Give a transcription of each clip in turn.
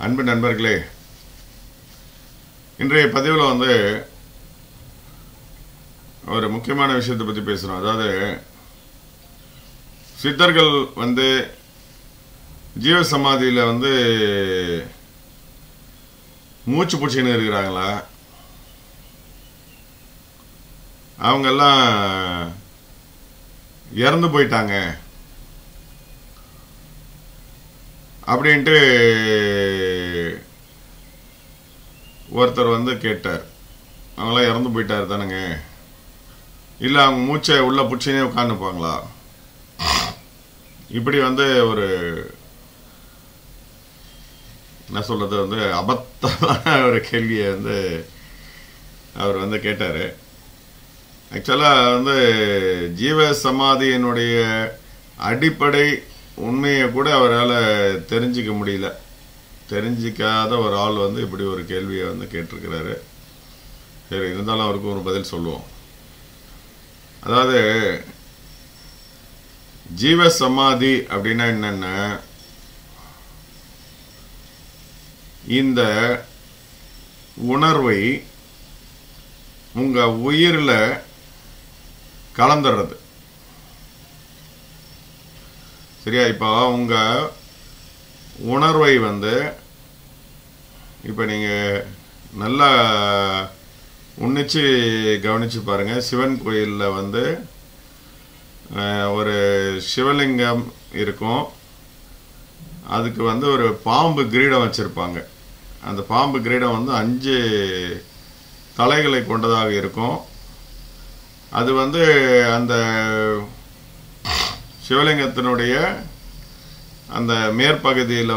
அன்பு நண்பர்களே, இன்றைய பதிவில் ஒரு முக்கியமான விஷயத்தை பற்றி பேசுகிறோம். அதாவது சித்தர்கள் ஜீவ சமாதியில் மூச்சு பிடிச்சின்னு இருக்கிறாங்களா, அவங்கெல்லாம் இறந்து போயிட்டாங்க அப்படின்ட்டு ஒருத்தர் கேட்டார். அவங்களாம் இறந்து போயிட்டார் தானுங்க, இல்லை அவங்க மூச்சை உள்ள பிடிச்சினே உட்காந்துப்பாங்களா? இப்படி ஒரு என்ன சொல்றது அபத்தமான ஒரு கேள்வியை அவர் கேட்டார். ஆக்சுவலாக ஜீவ சமாதியினுடைய அடிப்படை உண்மையை கூட அவரால் தெரிஞ்சிக்க முடியல. தெரிஞ்சிக்காத ஒரு ஆள் இப்படி ஒரு கேள்வியை கேட்டிருக்கிறாரு. சரி, இருந்தாலும் அவருக்கு ஒரு பதில் சொல்லுவோம். அதாவது ஜீவ சமாதி அப்படின்னா என்னென்ன, இந்த உணர்வை உங்க உயிரில் கலந்துடுறது. சரியா? இப்போ உங்க உணர்வை இப்போ நீங்க நல்லா உன்னிச்சு கவனிச்சு பாருங்க. சிவன் கோயிலில் ஒரு சிவலிங்கம் இருக்கும். அதுக்கு ஒரு பாம்பு கிரீடம் வச்சிருப்பாங்க. அந்த பாம்பு கிரீடம் 5 தலைகளை கொண்டதாக இருக்கும். அது அந்த சிவலிங்கத்தினுடைய அந்த மேற்பகுதியில்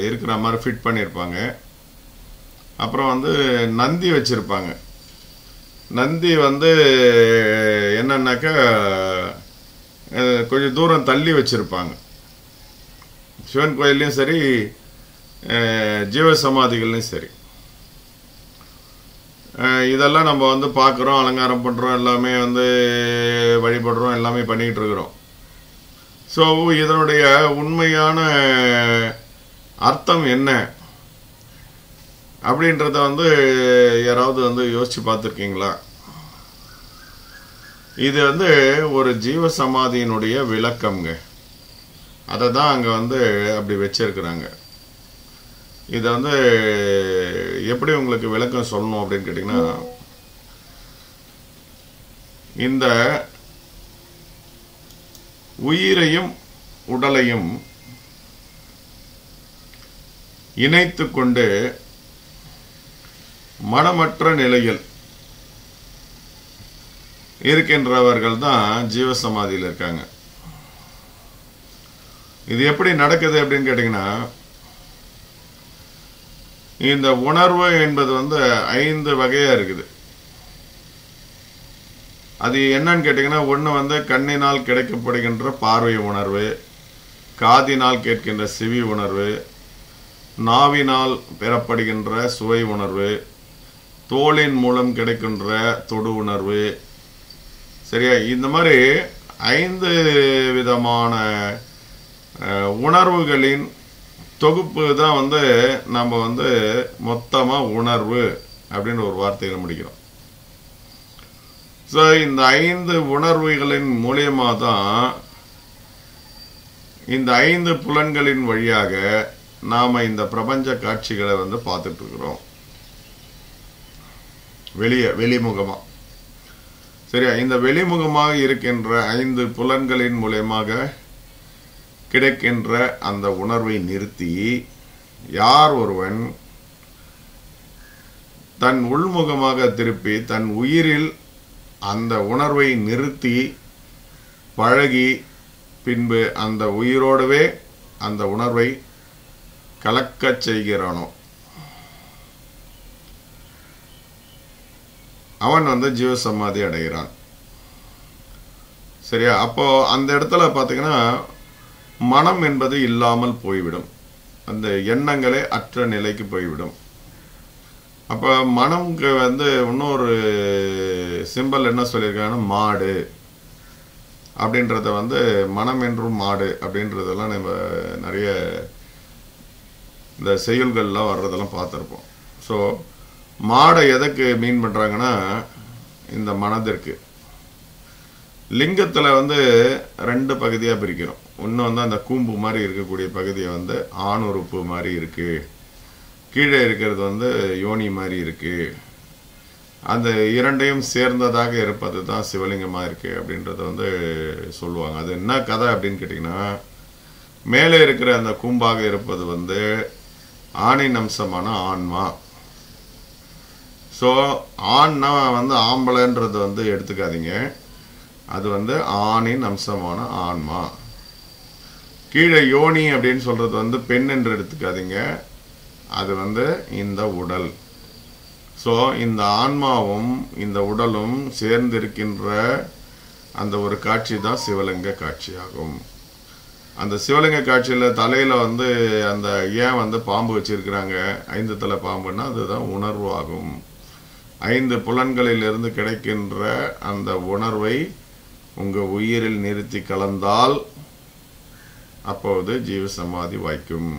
இருக்கிற மாதிரி ஃபிட் பண்ணியிருப்பாங்க. அப்புறம் நந்தி வச்சிருப்பாங்க. நந்தி என்னன்னாக்கா கொஞ்சம் தூரம் தள்ளி வச்சிருப்பாங்க. சிவன் கோயில்லையும் சரி, ஜீவ சமாதிகள்லையும் சரி. இதெல்லாம் நம்ம பார்க்குறோம், அலங்காரம் பண்ணுறோம், எல்லாமே வழிபடுறோம், எல்லாமே பண்ணிக்கிட்டு இருக்கிறோம். ஸோ இதனுடைய உண்மையான அர்த்தம் என்ன அப்படின்றத யாராவது யோசிச்சு பார்த்துருக்கீங்களா? இது ஒரு ஜீவ சமாதியினுடைய விளக்கம்ங்க. அதை தான் அங்கே அப்படி வச்சிருக்கிறாங்க. இதை எப்படி உங்களுக்கு விளக்கம் சொல்லணும் அப்படின்னு கேட்டிங்கன்னா, இந்த உயிரையும் உடலையும் இணைத்து கொண்டு மனமற்ற நிலையில் இருக்கின்றவர்கள் தான் ஜீவசமாதியில் இருக்காங்க. இது எப்படி நடக்குது அப்படின்னு கேட்டீங்கன்னா, இந்த உணர்வு என்பது 5 வகையா இருக்குது. அது என்னன்னு கேட்டீங்கன்னா, ஒன்று கண்ணினால் கிடைக்கப்படுகின்ற பார்வை உணர்வு, காதினால் கேட்கின்ற செவி உணர்வு, நாவினால் பெறப்படுகின்ற சுவை உணர்வு, தோலின் மூலம் கிடைக்கின்ற தொடு உணர்வு. சரியா? இந்த மாதிரி 5 விதமான உணர்வுகளின் தொகுப்பு தான் நம்ம மொத்தமா உணர்வு அப்படின்னு ஒரு வார்த்தையில முடிக்கிறோம். ஸோ இந்த 5 உணர்வுகளின் மூலியமா தான், இந்த 5 புலன்களின் வழியாக நாம இந்த பிரபஞ்ச காட்சிகளை பார்த்துட்டு இருக்கிறோம். வெளிமுகமா. சரியா? இந்த வெளிமுகமாக இருக்கின்ற 5 புலன்களின் மூலமாக கிடைக்கின்ற அந்த உணர்வை நிறுத்தி, யார் ஒருவன் தன் உள்முகமாக திருப்பி தன் உயிரில் அந்த உணர்வை நிறுத்தி பழகி, பின்பு அந்த உயிரோடவே அந்த உணர்வை கலக்கச் செய்கிறானோ, அவன் ஜீவசமாதி அடைகிறான். சரியா? அப்போ அந்த இடத்துல பார்த்தீங்கன்னா, மனம் என்பது இல்லாமல் போய்விடும். அந்த எண்ணங்களே அற்ற நிலைக்கு போய்விடும். அப்போ மனம்க்கு இன்னொரு சிம்பல் என்ன சொல்லியிருக்காங்கன்னா, மாடு அப்படின்றத மனம் என்றும் மாடு அப்படின்றதெல்லாம் நம்ம நிறைய இந்த செய்யுள்கள்லாம் வர்றதெல்லாம் பார்த்துருப்போம். ஸோ மாடை எதற்கு மீன் பண்ணுறாங்கன்னா இந்த மனதிற்கு. லிங்கத்தில் வந்து 2 பகுதியாக பிரிக்கிறோம். ஒன்று வந்து அந்த கூம்பு மாதிரி இருக்கக்கூடிய பகுதியை வந்து ஆண் உறுப்பு மாதிரி இருக்குது, கீழே இருக்கிறது வந்து யோனி மாதிரி இருக்குது. அந்த இரண்டையும் சேர்ந்ததாக இருப்பது தான் சிவலிங்கமாக இருக்குது அப்படின்றத வந்து சொல்லுவாங்க. அது என்ன கதை அப்படின்னு கேட்டிங்கன்னா, மேலே இருக்கிற அந்த கூம்பாக இருப்பது வந்து ஆணின் அம்சமான ஆன்மா. ஸோ ஆண்னா வந்து ஆம்பளைன்றது வந்து எடுத்துக்காதீங்க, அது வந்து ஆணின் அம்சமான ஆன்மா. கீழே யோனி அப்படின்னு சொல்கிறது வந்து பெண் என்று எடுத்துக்காதீங்க, அது வந்து இந்த உடல். ஸோ இந்த ஆன்மாவும் இந்த உடலும் சேர்ந்திருக்கின்ற அந்த ஒரு காட்சி தான் சிவலிங்க காட்சியாகும். அந்த சிவலிங்க காட்சியில் தலையில் வந்து அந்த ஏன் வந்து பாம்பு வச்சிருக்கிறாங்க, 5 தலை பாம்புன்னா அதுதான் உணர்வு ஆகும். 5 புலன்களிலிருந்து கிடைக்கின்ற அந்த உணர்வை உங்கள் உயிரில் நிறுத்தி கலந்தால் அப்போது ஜீவ சமாதி வாய்க்கும்.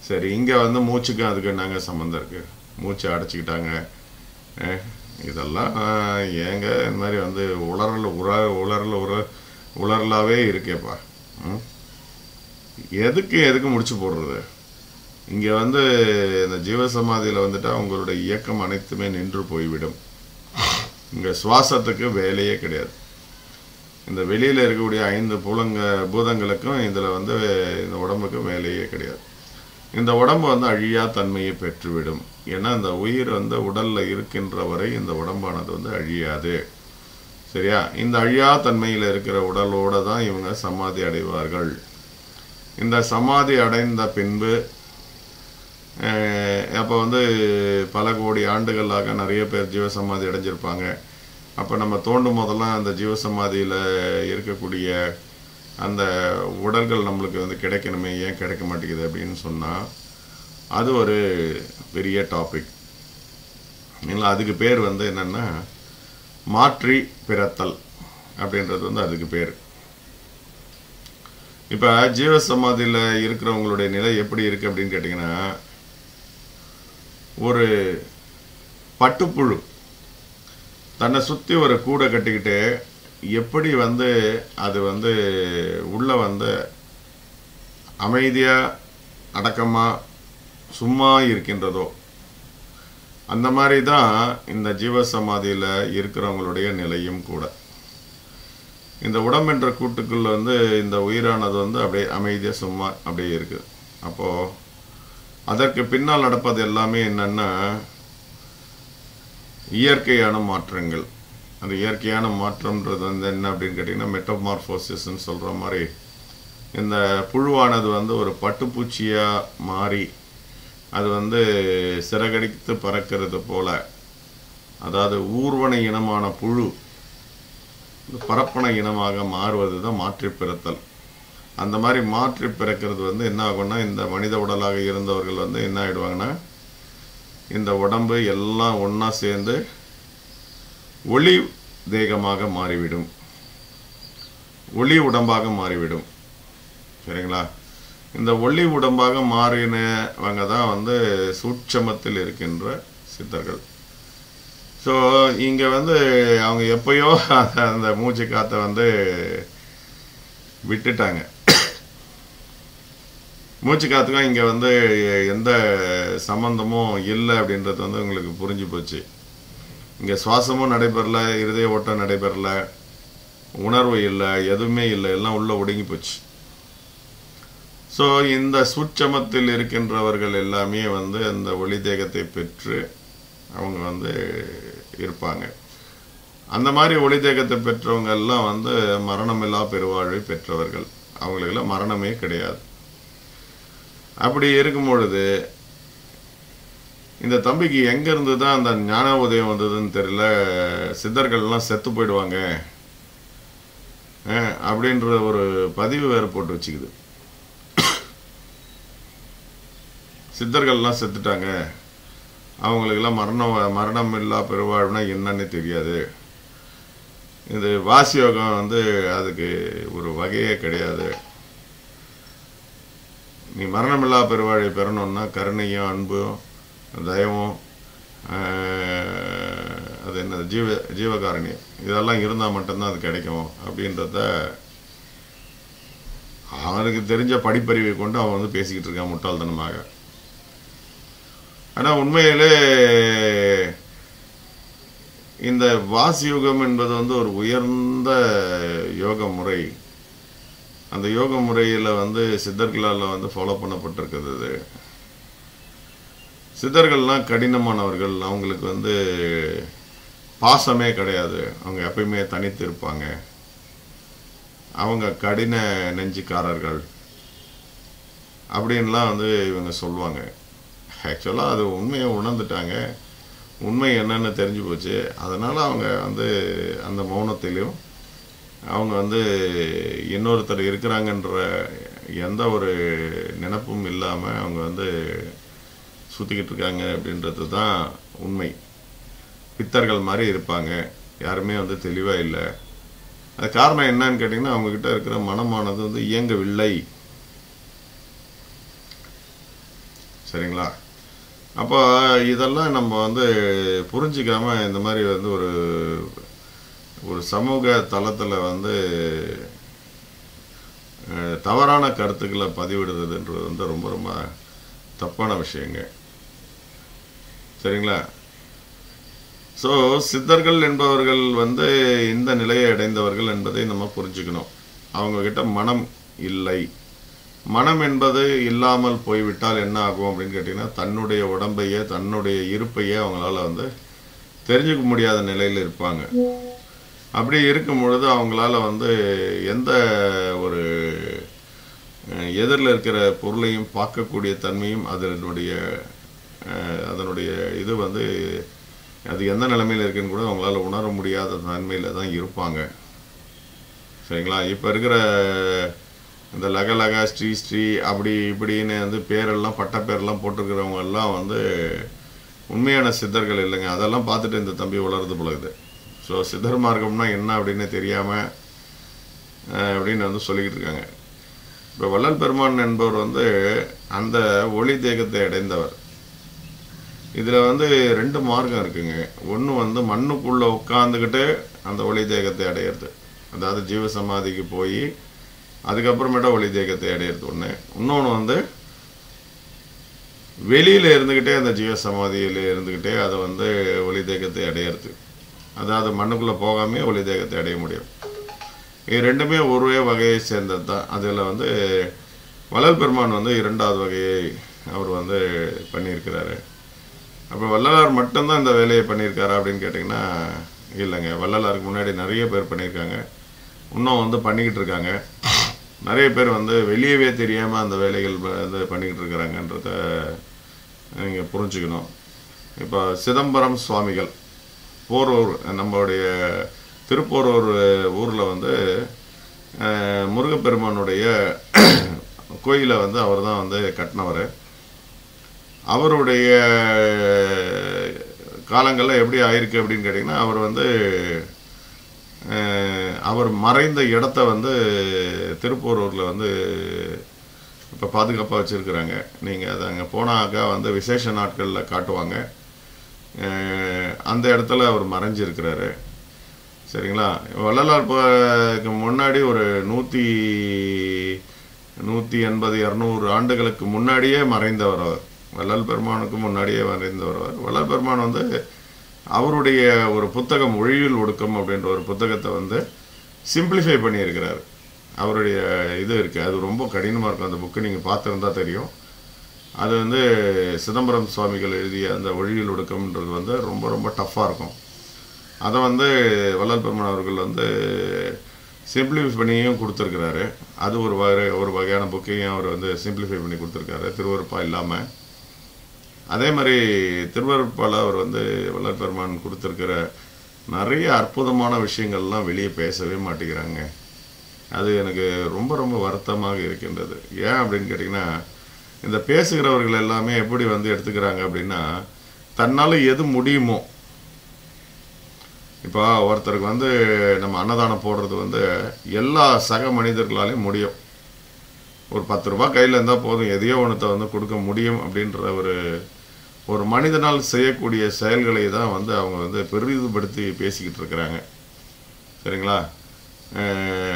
சரி, இங்கே வந்து மூச்சுக்கும் அதுக்கு என்னங்க சம்மந்தம் இருக்குது? மூச்சை அடைச்சிக்கிட்டாங்க, இதெல்லாம் ஏங்க இந்த மாதிரி வந்து உளறலாகவே இருக்கேப்பா. எதுக்கு முடிச்சு போடுறது? இங்கே வந்து இந்த ஜீவசமாதியில் வந்துட்டா உங்களுடைய இயக்கம் அனைத்துமே நின்று போய்விடும். இங்கே சுவாசத்துக்கு வேலையே கிடையாது. இந்த வெளியில் இருக்கக்கூடிய 5 பூதங்களுக்கும் இதில் வந்து இந்த உடம்புக்கு வேலையே கிடையாது. இந்த உடம்பு வந்து அழியா தன்மையை பெற்றுவிடும். ஏன்னா இந்த உயிர் வந்து உடலில் இருக்கின்ற வரை இந்த உடம்பானது வந்து அழியாது. சரியா? இந்த அழியா தன்மையில் இருக்கிற உடலோடு தான் இவங்க சமாதி அடைவார்கள். இந்த சமாதி அடைந்த பின்பு அப்போ வந்து பல கோடி ஆண்டுகளாக நிறைய பேர் ஜீவசமாதி அடைஞ்சிருப்பாங்க. அப்போ நம்ம தோண்டும் போதெல்லாம் அந்த ஜீவசமாதியில் இருக்கக்கூடிய அந்த உடல்கள் நம்மளுக்கு வந்து கிடைக்கணுமே, ஏன் கிடைக்க மாட்டேங்குது அப்படின்னு சொன்னால் அது ஒரு பெரிய டாபிக். இல்லை, அதுக்கு பேர் வந்து என்னென்னா மாற்றி பிறத்தல் அப்படின்றது வந்து அதுக்கு பேர். இப்போ ஜீவசமாதியில் இருக்கிறவங்களுடைய நிலை எப்படி இருக்குது அப்படின்னு கேட்டிங்கன்னா, ஒரு பட்டுப்புழு தன்னை சுற்றி ஒரு கூடை கட்டிக்கிட்டு எப்படி வந்து அது வந்து உள்ளே வந்து அமைதியாக அடக்கமாக சும்மா இருக்கின்றதோ அந்த மாதிரி தான் இந்த ஜீவசமாதியில் இருக்கிறவங்களுடைய நிலையும் கூட. இந்த உடம்பென்ற கூட்டுக்குள்ள வந்து இந்த உயிரானது வந்து அப்படியே அமைதியாக சும்மா அப்படியே இருக்குது. அப்போது அதற்கு பின்னால் நடப்பது எல்லாமே என்னென்னா இயற்கையான மாற்றங்கள். அந்த இயற்கையான மாற்றம்ன்றது வந்து என்ன அப்படின்னு கேட்டிங்கன்னா மெட்டமார்ஃபோசிஸ்ன்னு சொல்கிற மாதிரி இந்த புழுவானது வந்து ஒரு பட்டுப்பூச்சியாக மாறி அது வந்து சிறகடித்து பறக்கிறது போல, அதாவது ஊர்வன இனமான புழு பரப்பன இனமாக மாறுவது தான் மாற்றி பிறத்தல். அந்த மாதிரி மாற்றி பிறக்கிறது வந்து என்ன ஆகும்னா, இந்த மனித உடலாக இருந்தவர்கள் வந்து என்ன ஆகிடுவாங்கன்னா, இந்த உடம்பு எல்லாம் ஒன்றா சேர்ந்து ஒளி தேகமாக மாறிவிடும், ஒளி உடம்பாக மாறிவிடும். சரிங்களா? இந்த ஒளி உடம்பாக மாறினவங்க தான் வந்து சூட்சமத்தில் இருக்கின்ற சித்தர்கள். ஸோ இங்கே வந்து அவங்க எப்பயோ அந்த மூச்சு காற்றை வந்து விட்டுட்டாங்க. மூச்சு காற்றுக்கும் இங்கே வந்து எந்த சம்பந்தமும் இல்லை அப்படின்றது வந்து உங்களுக்கு புரிஞ்சு போச்சு. இங்கே சுவாசமும் நடைபெறல, இருதய ஓட்டம் நடைபெறல, உணர்வு இல்லை, எதுவுமே இல்லை, எல்லாம் உள்ளே ஒடுங்கி போச்சு. ஸோ இந்த சூட்சமத்தில் இருக்கின்றவர்கள் எல்லாமே வந்து அந்த ஒளி தேகத்தை பெற்று அவங்க வந்து இருப்பாங்க. அந்த மாதிரி ஒளி தேகத்தை பெற்றவங்க எல்லாம் வந்து மரணமில்லா பெருவாழ்வை பெற்றவர்கள். அவங்களுக்கெல்லாம் மரணமே கிடையாது. அப்படி இருக்கும் பொழுது இந்த தம்பிக்கு எங்கேருந்து தான் அந்த ஞான உதயம் வந்ததுன்னு தெரியல, சித்தர்கள்லாம் செத்து போயிடுவாங்க அப்படின்ற ஒரு பதிவு வேறு போட்டு வச்சுக்குது. சித்தர்கள்லாம் செத்துட்டாங்க, அவங்களுக்கெல்லாம் மரணம் இல்லா பெருவாழ்வுனா என்னன்னு தெரியாது. இது வாசியோகம் வந்து அதுக்கு ஒரு வகையே கிடையாது. நீ மரணமில்லா பெருவாழை பெறணும்னா கருணையும் அன்பும் தயவும் அது என்ன ஜீவகாரணியம் இதெல்லாம் இருந்தால் மட்டும்தான் அது கிடைக்கும் அப்படின்றத அவனுக்கு தெரிஞ்ச படிப்பறிவை கொண்டு அவன் வந்து பேசிக்கிட்டு இருக்கான் முட்டாள்தனமாக. ஆனால் உண்மையிலே இந்த வாசியுகம் என்பது வந்து ஒரு உயர்ந்த யோக முறை. அந்த யோக முறையில் வந்து சித்தர்களால் வந்து ஃபாலோ பண்ணப்பட்டிருக்குது. சித்தர்கள்லாம் கடினமானவர்கள், அவங்களுக்கு வந்து பாசமே கிடையாது, அவங்க எப்பயுமே தனித்து இருப்பாங்க, அவங்க கடின நெஞ்சுக்காரர்கள் அப்படின்லாம் வந்து இவங்க சொல்லுவாங்க. ஆக்சுவலாக அது உண்மையை உணர்ந்துட்டாங்க, உண்மை என்னன்னு தெரிஞ்சு போச்சு. அதனால் அவங்க வந்து அந்த மௌனத்திலையும் அவங்க வந்து இன்னொருத்தர் இருக்கிறாங்கன்ற எந்த ஒரு நினைப்பும் இல்லாமல் அவங்க வந்து சுற்றிக்கிட்டு இருக்காங்க அப்படின்றது தான் உண்மை. பித்தர்கள் மாதிரி இருப்பாங்க, யாருமே வந்து தெளிவாக இல்லை. அது காரணம் என்னன்னு கேட்டிங்கன்னா அவங்கக்கிட்ட இருக்கிற மனமானது வந்து இயங்கவில்லை. சரிங்களா? அப்போ இதெல்லாம் நம்ம வந்து புரிஞ்சிக்காமல் இந்த மாதிரி வந்து ஒரு சமூக தளத்தில் வந்து தவறான கருத்துக்களை பதிவிடுறதுன்றது வந்து ரொம்ப ரொம்ப தப்பான விஷயங்க. சரிங்களா? ஸோ சித்தர்கள் என்பவர்கள் வந்து இந்த நிலையை அடைந்தவர்கள் என்பதை நம்ம புரிஞ்சுக்கணும். அவங்கக்கிட்ட மனம் இல்லை. மனம் என்பது இல்லாமல் போய்விட்டால் என்ன ஆகும் அப்படின்னு கேட்டிங்கன்னா தன்னுடைய உடம்பையே தன்னுடைய இருப்பையே அவங்களால வந்து தெரிஞ்சுக்க முடியாத நிலையில் இருப்பாங்க. அப்படி இருக்கும் பொழுது அவங்களால வந்து எந்த ஒரு எதிரில் இருக்கிற பொருளையும் பார்க்கக்கூடிய தன்மையும் அதனுடைய இது வந்து அது எந்த நிலைமையில் இருக்குன்னு கூட அவங்களால உணர முடியாத தன்மையில் தான் இருப்பாங்க. சரிங்களா? இப்போ இருக்கிற இந்த லகலகா ஸ்ரீ அப்படி இப்படின்னு வந்து பேரெல்லாம் பட்ட பேரெல்லாம் போட்டிருக்கிறவங்க எல்லாம் வந்து உண்மையான சித்தர்கள் இல்லைங்க. அதெல்லாம் பார்த்துட்டு இந்த தம்பி வளருது பழகுது. ஸோ சித்தர் மார்க்கம்னா என்ன அப்படின்னு தெரியாமல் அப்படின்னு வந்து சொல்லிக்கிட்டு இருக்காங்க. இப்போ வள்ளல் பெருமான் என்பவர் வந்து அந்த ஒளி தேகத்தை அடைந்தவர். இதில் வந்து 2 மார்க்கம் இருக்குங்க. ஒன்று வந்து மண்ணுக்குள்ளே உட்காந்துக்கிட்டு அந்த ஒளி தேகத்தை அடையிறது, அதாவது ஜீவ சமாதிக்கு போய் அதுக்கப்புறமேட்டா ஒளி தேகத்தை அடையிறது ஒன்று. இன்னொன்று வந்து வெளியில் இருந்துக்கிட்டே அந்த ஜீவ சமாதியில் இருந்துக்கிட்டே அதை வந்து ஒளி தேகத்தை அடையிறது, அதாவது மண்ணுக்குள்ளே போகாமே ஒளி தேகத்தை அடைய முடியும். இது ரெண்டுமே ஒரே வகையை சேர்ந்தது தான். அதில் வந்து வள்ளல் பெருமான் வந்து 2வது வகையை அவர் வந்து பண்ணியிருக்கிறாரு. அப்போ வள்ளலார் மட்டும்தான் இந்த வேலையை பண்ணியிருக்காரா அப்படின்னு கேட்டிங்கன்னா இல்லைங்க. வள்ளலாருக்கு முன்னாடி நிறைய பேர் பண்ணியிருக்காங்க, இன்னும் வந்து பண்ணிக்கிட்டு இருக்காங்க. நிறைய பேர் வந்து வெளியவே தெரியாமல் அந்த வேலைகள் வந்து பண்ணிக்கிட்டு இருக்கிறாங்கன்றத நீங்கள் புரிஞ்சுக்கணும். இப்போ சிதம்பரம் சுவாமிகள் போரூர், நம்மளுடைய திருப்போரூர் ஊரில் வந்து முருகப்பெருமானுடைய கோயிலை வந்து அவர் தான் வந்து கட்டினவர். அவருடைய காலங்களில் எப்படி ஆயிருக்கு அப்படின்னு கேட்டிங்கன்னா அவர் வந்து அவர் மறைந்த இடத்த வந்து திருப்போரூரில் வந்து இப்போ பாதுகாப்பாக வச்சுருக்குறாங்க. நீங்கள் அதை அங்கே போனாக்கா வந்து விசேஷ நாட்களில் காட்டுவாங்க. அந்த இடத்துல அவர் மறைஞ்சிருக்கிறாரு. சரிங்களா? வள்ளலார் முன்னாடி ஒரு 180-200 ஆண்டுகளுக்கு முன்னாடியே மறைந்தவர் அவர். வள்ளல் பெருமானுக்கு முன்னாடியே மறைந்தவர் அவர். வள்ளல் பெருமான் வந்து அவருடைய ஒரு புத்தகம் ஒழியில் ஒடுக்கம் அப்படின்ற ஒரு புத்தகத்தை வந்து சிம்பிளிஃபை பண்ணியிருக்கிறார். அவருடைய இது இருக்குது, அது ரொம்ப கடினமாக இருக்கும். அந்த புக்கு நீங்கள் பார்த்துருந்தா தெரியும். அது வந்து சிதம்பரம் சுவாமிகள் எழுதிய அந்த ஒழியில் ஒடுக்கம்ன்றது வந்து ரொம்ப ரொம்ப டஃப்பாக இருக்கும். அதை வந்து வள்ளல் பெருமான் அவர்கள் வந்து சிம்பிளிஃபை பண்ணியும் கொடுத்துருக்கிறாரு. அது ஒரு வகையான புக்கையும் அவர் வந்து சிம்பிளிஃபை பண்ணி கொடுத்துருக்காரு, திருவருப்பா இல்லாமல். அதே மாதிரி திருவருப்பால் அவர் வந்து வள்ளல் பெருமான் கொடுத்துருக்கிற நிறைய அற்புதமான விஷயங்கள்லாம் வெளியே பேசவே மாட்டேங்கிறாங்க. அது எனக்கு ரொம்ப ரொம்ப வருத்தமாக இருக்கின்றது. ஏன் அப்படின்னு கேட்டிங்கன்னா இந்த பேசுகிறவர்கள் எல்லாமே எப்படி வந்து எடுத்துக்கிறாங்க அப்படின்னா தன்னால் எது முடியுமோ. இப்போ ஒருத்தருக்கு வந்து நம்ம அன்னதானம் போடுறது வந்து எல்லா சக மனிதர்களாலையும் முடியும். ஒரு 10 ரூபாய் கையில் இருந்தால் போதும், எதையோ ஒன்றத்தை வந்து கொடுக்க முடியும் அப்படின்ற ஒரு மனிதனால் செய்யக்கூடிய செயல்களை தான் வந்து அவங்க வந்து பெரிதுபடுத்தி பேசிக்கிட்டு இருக்கிறாங்க. சரிங்களா?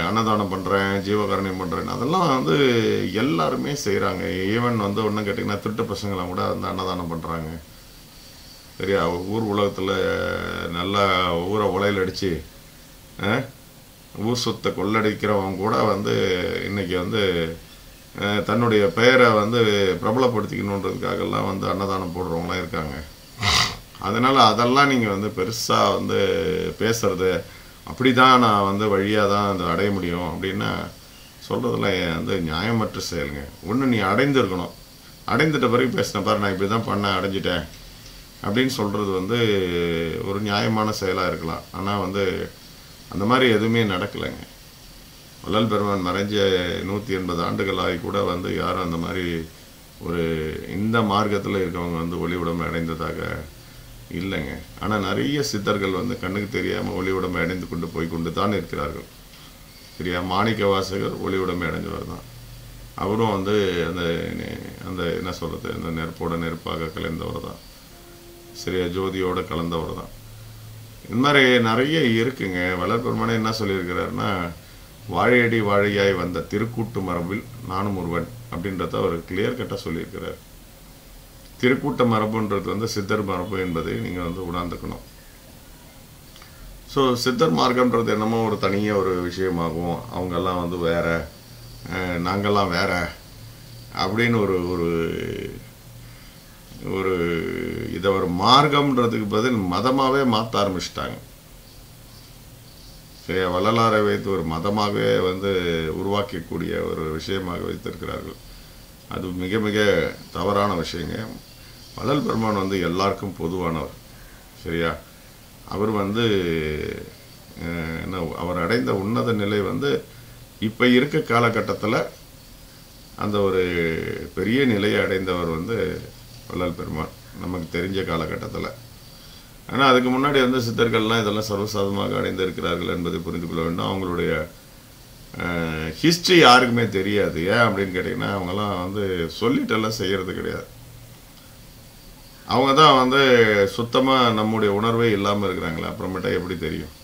அன்னதானம் பண்ணுறேன், ஜீவகாருண்யம் பண்ணுறேன், அதெல்லாம் வந்து எல்லாருமே செய்கிறாங்க. ஈவன் வந்து ஒன்றும் கேட்டிங்கன்னா திருட்டு பசங்களாம் கூட வந்து அன்னதானம் பண்ணுறாங்க. சரியா? ஊர் உலகத்தில் நல்லா ஊரை உலையில் அடித்து ஊர் சொத்தை கொள்ளடிக்கிறவங்க கூட வந்து இன்றைக்கி வந்து தன்னுடைய பெயரை வந்து பிரபலப்படுத்திக்கணுன்றதுக்காகலாம் வந்து அன்னதானம் போடுறவங்களாம் இருக்காங்க. அதனால் அதெல்லாம் நீங்கள் வந்து பெருசாக வந்து பேசுறது, அப்படி தான் நான் வந்து வழியாக தான் அதை அடைய முடியும் அப்படின்னா சொல்கிறதுல வந்து நியாயமற்ற செயலுங்க. ஒன்று நீ அடைந்திருக்கணும், அடைந்துட்ட பிறகு பேசின பாரு நான் இப்படி தான் பண்ணேன் அடைஞ்சிட்டேன் அப்படின்னு சொல்கிறது வந்து ஒரு நியாயமான செயலாக இருக்கலாம். ஆனால் வந்து அந்த மாதிரி எதுவுமே நடக்கலைங்க. வள்ளல் பெருமான் மறைஞ்ச 180 ஆண்டுகள் ஆகி கூட வந்து யாரும் அந்த மாதிரி ஒரு இந்த மார்க்கத்தில் இருக்கவங்க வந்து ஒளி உடம்பை அடைந்ததாக இல்லைங்க. ஆனால் நிறைய சித்தர்கள் வந்து கண்ணுக்கு தெரியாமல் ஒளி உடம்பை அடைந்து கொண்டு போய் கொண்டு தான் இருக்கிறார்கள். சரியா? மாணிக்க வாசகர் ஒளி உடம்பை அடைஞ்சவர் தான். அவரும் வந்து அந்த அந்த என்ன சொல்கிறது, அந்த நெருப்போட நெருப்பாக கலந்தவர் தான். சரியா? ஜோதியோடு கலந்தவர் தான். இந்த மாதிரி நிறைய இருக்குங்க. வள்ளல் பெருமானே என்ன சொல்லியிருக்கிறாருன்னா, வாழையடி வாழையாய் வந்த திருக்கூட்டு மரபில் நானும் ஒருவன் அப்படின்றத அவர் கிளியர் கட்டாக சொல்லியிருக்கிறார். திருக்கூட்ட மரபுன்றது வந்து சித்தர் மரபு என்பதை நீங்கள் வந்து உணர்ந்துக்கணும். ஸோ சித்தர் மார்க்கம்ன்றது என்னமோ ஒரு தனியாக ஒரு விஷயமாகும், அவங்கெல்லாம் வந்து வேற, நாங்கள்லாம் வேற அப்படின்னு ஒரு ஒரு இதை ஒரு மார்க்கம்ன்றதுக்கு பதில் மதமாகவே மாற்ற ஆரம்பிச்சிட்டாங்க. சரியா? வள்ளலாரை வைத்து ஒரு மதமாகவே வந்து உருவாக்கக்கூடிய ஒரு விஷயமாக வைத்திருக்கிறார்கள். அது மிக மிக தவறான விஷயங்க. வள்ளல் பெருமான் வந்து எல்லாருக்கும் பொதுவானவர். சரியா? அவர் வந்து என்ன, அவர் அடைந்த உன்னத நிலை வந்து இப்போ இருக்க காலகட்டத்தில் அந்த ஒரு பெரிய நிலையை அடைந்தவர் வந்து வள்ளல் பெருமான் நமக்கு தெரிஞ்ச காலகட்டத்தில். ஆனால் அதுக்கு முன்னாடி வந்து சித்தர்கள்லாம் இதெல்லாம் சர்வசாதமாக அடைந்திருக்கிறார்கள் என்பதை புரிந்து கொள்ள வேண்டும். அவங்களுடைய ஹிஸ்ட்ரி யாருக்குமே தெரியாது. ஏன் அப்படின்னு கேட்டிங்கன்னா, அவங்கெல்லாம் வந்து சொல்லிட்டெல்லாம் செய்கிறது கிடையாது. அவங்க தான் வந்து சுத்தமாக நம்முடைய உணர்வே இல்லாமல் இருக்கிறாங்களே, அப்புறமேட்டா எப்படி தெரியும்?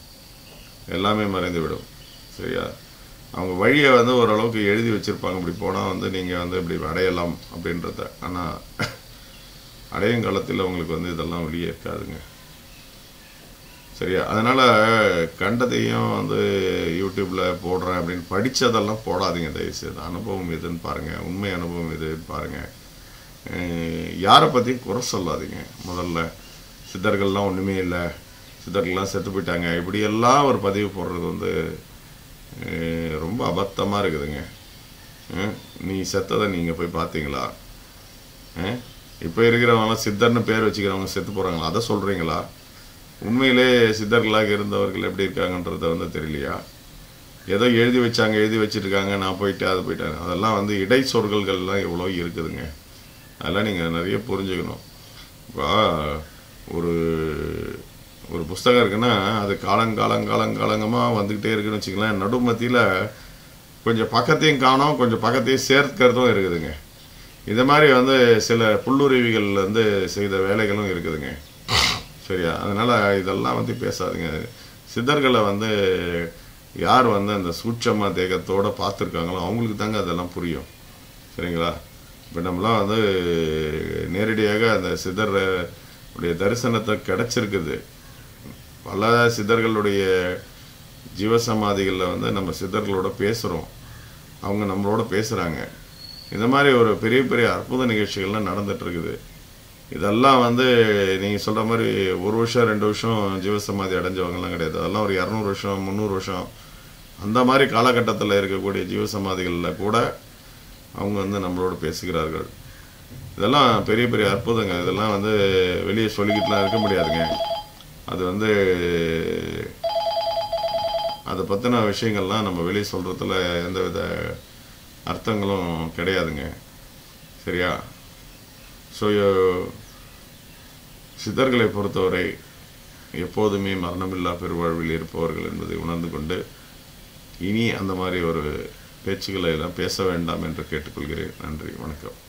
எல்லாமே மறைந்து விடும். சரியா? அவங்க வழியை வந்து ஓரளவுக்கு எழுதி வச்சுருப்பாங்க, இப்படி போனால் வந்து நீங்கள் வந்து இப்படி அடையலாம் அப்படின்றத. ஆனால் அடையும் காலத்தில் அவங்களுக்கு வந்து இதெல்லாம் வெளியே இருக்காதுங்க. சரியா? அதனால் கண்டதையும் வந்து யூடியூப்பில் போடுறேன் அப்படின்னு படித்ததெல்லாம் போடாதீங்க தயவுசெய்து. அனுபவம் எதுன்னு பாருங்கள், உண்மை அனுபவம் எதுன்னு பாருங்கள். யாரை பற்றியும் குறை சொல்லாதீங்க. முதல்ல சித்தர்கள்லாம் ஒன்றுமே இல்லை, சித்தர்கள்லாம் செத்து போயிட்டாங்க, இப்படியெல்லாம் ஒரு பதிவு போடுறது வந்து ரொம்ப அபத்தமாக இருக்குதுங்க. நீ செத்ததை நீங்கள் போய் பார்த்தீங்களா? இப்போ இருக்கிறவங்களாம் சித்தர்னு பேர் வச்சுக்கிறவங்க செத்து போகிறாங்களா? அதை சொல்கிறீங்களா? உண்மையிலே சித்தர்களாக இருந்தவர்கள் எப்படி இருக்காங்கன்றத வந்து தெரியலையா? ஏதோ எழுதி வச்சுருக்காங்க, நான் போயிட்டேன் அது போயிட்டேன். அதெல்லாம் வந்து இடை சொற்கள்லாம் எவ்வளோ இருக்குதுங்க. அதெல்லாம் நீங்கள் நிறைய புரிஞ்சுக்கணும். இப்போ ஒரு புஸ்தகம் இருக்குன்னா அது காலங்காலங்கமாக வந்துக்கிட்டே இருக்குன்னு வச்சுக்கலாம். நடுமத்தியில் கொஞ்சம் பக்கத்தையும் காணோம், கொஞ்சம் பக்கத்தையும் சேர்க்கிறதும் இருக்குதுங்க. இந்த மாதிரி வந்து சில புல்லுருவிகள் வந்து செய்த வேலைகளும் இருக்குதுங்க. சரியா? அதனால் இதெல்லாம் வந்து பேசாதுங்க. சித்தர்களை வந்து யார் வந்து அந்த சூட்சம தேகத்தோடு பார்த்துருக்காங்களோ அவங்களுக்கு தாங்க அதெல்லாம் புரியும். சரிங்களா? இப்போ நம்மளாம் வந்து நேரடியாக அந்த சித்தருடைய தரிசனத்தை கிடச்சிருக்குது. பல சித்தர்களுடைய ஜீவசமாதிகளில் வந்து நம்ம சித்தர்களோட பேசுகிறோம், அவங்க நம்மளோட பேசுகிறாங்க. இந்த மாதிரி ஒரு பெரிய பெரிய அற்புத நிகழ்ச்சிகள்லாம் நடந்துகிட்ருக்குது. இதெல்லாம் வந்து நீங்கள் சொல்கிற மாதிரி 1 வருஷம் 2 வருஷம் ஜீவசமாதி அடைஞ்சவங்கலாம் கிடையாது. அதெல்லாம் ஒரு 200 வருஷம் 300 வருஷம் அந்த மாதிரி காலகட்டத்தில் இருக்கக்கூடிய ஜீவசமாதிகளில் கூட அவங்க வந்து நம்மளோட பேசுகிறார்கள். இதெல்லாம் பெரிய பெரிய அற்புதங்க. இதெல்லாம் வந்து வெளியே சொல்லிக்கிட்டுலாம் இருக்க முடியாதுங்க. அது வந்து அதை பற்றின விஷயங்கள்லாம் நம்ம வெளியே சொல்கிறதுல எந்தவித அர்த்தங்களும் கிடையாதுங்க. சரியா? ஸோ சித்தர்களை பொறுத்தவரை எப்போதுமே மரணமில்லா பெருவாழ்வில் இருப்பவர்கள் என்பதை உணர்ந்து கொண்டு இனி அந்த மாதிரி ஒரு பேச்சுக்களை எல்லாம் பேச வேண்டாம் என்று கேட்டுக்கொள்கிறேன். நன்றி, வணக்கம்.